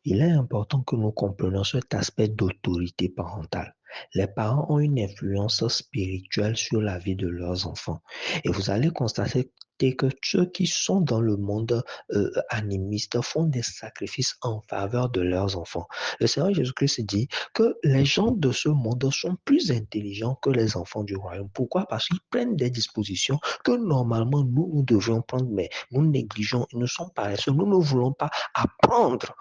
Il est important que nous comprenions cet aspect d'autorité parentale. Les parents ont une influence spirituelle sur la vie de leurs enfants. Et vous allez constater que ceux qui sont dans le monde animiste font des sacrifices en faveur de leurs enfants. Le Seigneur Jésus-Christ dit que les gens de ce monde sont plus intelligents que les enfants du royaume. Pourquoi? Parce qu'ils prennent des dispositions que normalement nous devrions prendre, mais nous négligeons, nous sommes paresseux, nous ne voulons pas apprendre.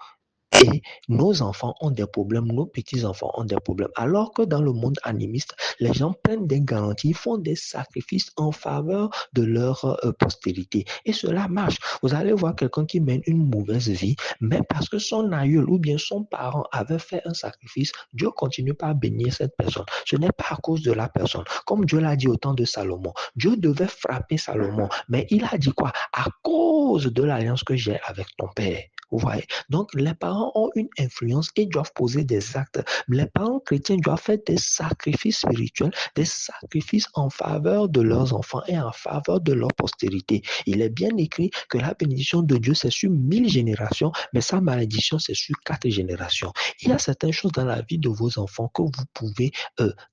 Et nos enfants ont des problèmes, nos petits-enfants ont des problèmes. Alors que dans le monde animiste, les gens prennent des garanties, font des sacrifices en faveur de leur postérité. Et cela marche. Vous allez voir quelqu'un qui mène une mauvaise vie, mais parce que son aïeul ou bien son parent avait fait un sacrifice, Dieu continue par bénir cette personne. Ce n'est pas à cause de la personne. Comme Dieu l'a dit au temps de Salomon, Dieu devait frapper Salomon, mais il a dit quoi? À cause de l'alliance que j'ai avec ton père. Vous voyez? Donc, les parents ont une influence et doivent poser des actes. Les parents chrétiens doivent faire des sacrifices spirituels, des sacrifices en faveur de leurs enfants et en faveur de leur postérité. Il est bien écrit que la bénédiction de Dieu, c'est sur 1000 générations, mais sa malédiction, c'est sur 4 générations. Il y a certaines choses dans la vie de vos enfants que vous pouvez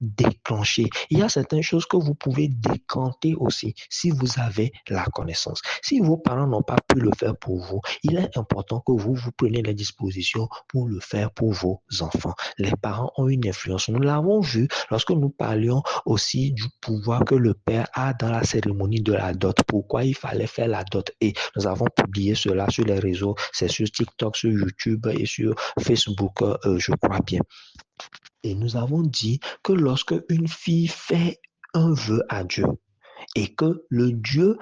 déclencher. Il y a certaines choses que vous pouvez décanter aussi si vous avez la connaissance. Si vos parents n'ont pas pu le faire pour vous, il est important que vous preniez les dispositions pour le faire pour vos enfants. Les parents ont une influence. Nous l'avons vu lorsque nous parlions aussi du pouvoir que le père a dans la cérémonie de la dot. Pourquoi il fallait faire la dot? Et nous avons publié cela sur les réseaux. C'est sur TikTok, sur YouTube et sur Facebook, je crois bien. Et nous avons dit que lorsque une fille fait un vœu à Dieu et que le Dieu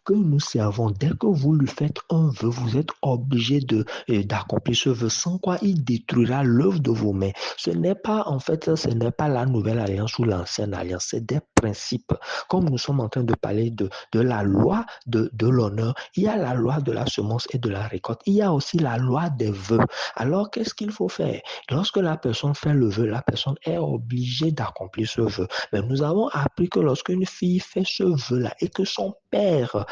que nous servons, dès que vous lui faites un vœu, vous êtes obligé d'accomplir ce vœu, sans quoi il détruira l'œuvre de vos mains. Ce n'est pas, en fait, ce n'est pas la nouvelle alliance ou l'ancienne alliance, c'est des principes. Comme nous sommes en train de parler de la loi de l'honneur, il y a la loi de la semence et de la récolte. Il y a aussi la loi des vœux. Alors, qu'est-ce qu'il faut faire? Lorsque la personne fait le vœu, la personne est obligée d'accomplir ce vœu. Mais nous avons appris que lorsqu'une fille fait ce vœu-là et que son père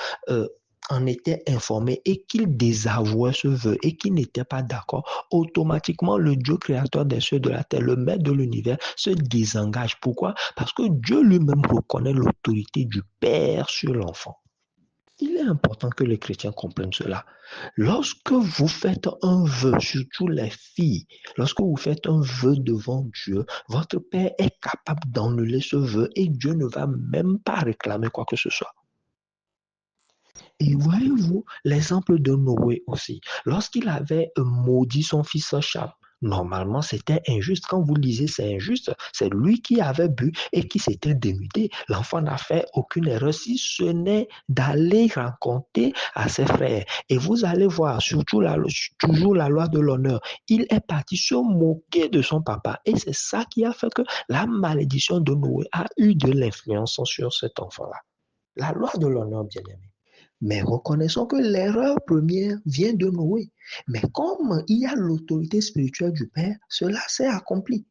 en était informé et qu'il désavouait ce vœu et qu'il n'était pas d'accord, automatiquement le Dieu créateur des cieux et de la terre, le maître de l'univers, se désengage. Pourquoi? Parce que Dieu lui-même reconnaît l'autorité du Père sur l'enfant. Il est important que les chrétiens comprennent cela. Lorsque vous faites un vœu, surtout les filles, lorsque vous faites un vœu devant Dieu, votre Père est capable d'annuler ce vœu et Dieu ne va même pas réclamer quoi que ce soit. Et voyez-vous l'exemple de Noé aussi. Lorsqu'il avait maudit son fils Cham, normalement c'était injuste. Quand vous lisez, c'est injuste. C'est lui qui avait bu et qui s'était dénudé. L'enfant n'a fait aucune erreur si ce n'est d'aller raconter à ses frères. Et vous allez voir, surtout toujours la loi de l'honneur. Il est parti se moquer de son papa. Et c'est ça qui a fait que la malédiction de Noé a eu de l'influence sur cet enfant-là. La loi de l'honneur, bien aimé. Mais reconnaissons que l'erreur première vient de Noé. Mais comme il y a l'autorité spirituelle du Père, cela s'est accompli.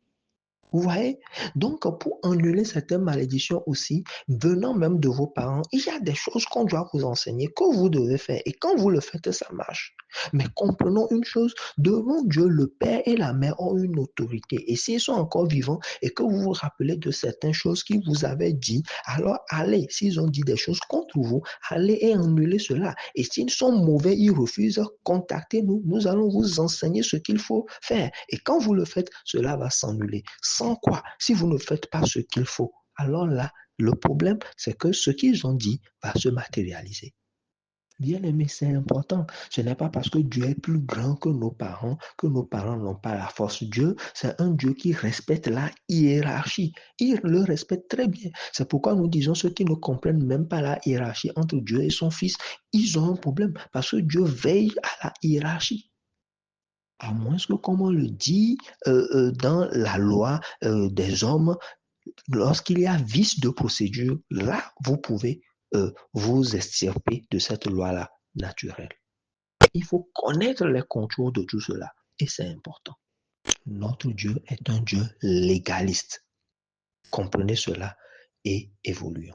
Vous voyez? Donc, pour annuler certaines malédictions aussi, venant même de vos parents, il y a des choses qu'on doit vous enseigner, que vous devez faire. Et quand vous le faites, ça marche. Mais comprenons une chose, devant Dieu, le Père et la Mère ont une autorité. Et s'ils sont encore vivants et que vous vous rappelez de certaines choses qu'ils vous avaient dit, alors allez, s'ils ont dit des choses contre vous, allez et annulez cela. Et s'ils sont mauvais, ils refusent, contactez-nous. Nous allons vous enseigner ce qu'il faut faire. Et quand vous le faites, cela va s'annuler. Sans quoi, si vous ne faites pas ce qu'il faut, alors là, le problème, c'est que ce qu'ils ont dit va se matérialiser. Bien aimé, c'est important. Ce n'est pas parce que Dieu est plus grand que nos parents n'ont pas la force. Dieu, c'est un Dieu qui respecte la hiérarchie. Il le respecte très bien. C'est pourquoi nous disons ceux qui ne comprennent même pas la hiérarchie entre Dieu et son Fils, ils ont un problème parce que Dieu veille à la hiérarchie. À moins que, comme on le dit dans la loi des hommes, lorsqu'il y a vice de procédure, là, vous pouvez vous extirper de cette loi-là naturelle. Il faut connaître les contours de tout cela. Et c'est important. Notre Dieu est un Dieu légaliste. Comprenez cela et évoluons.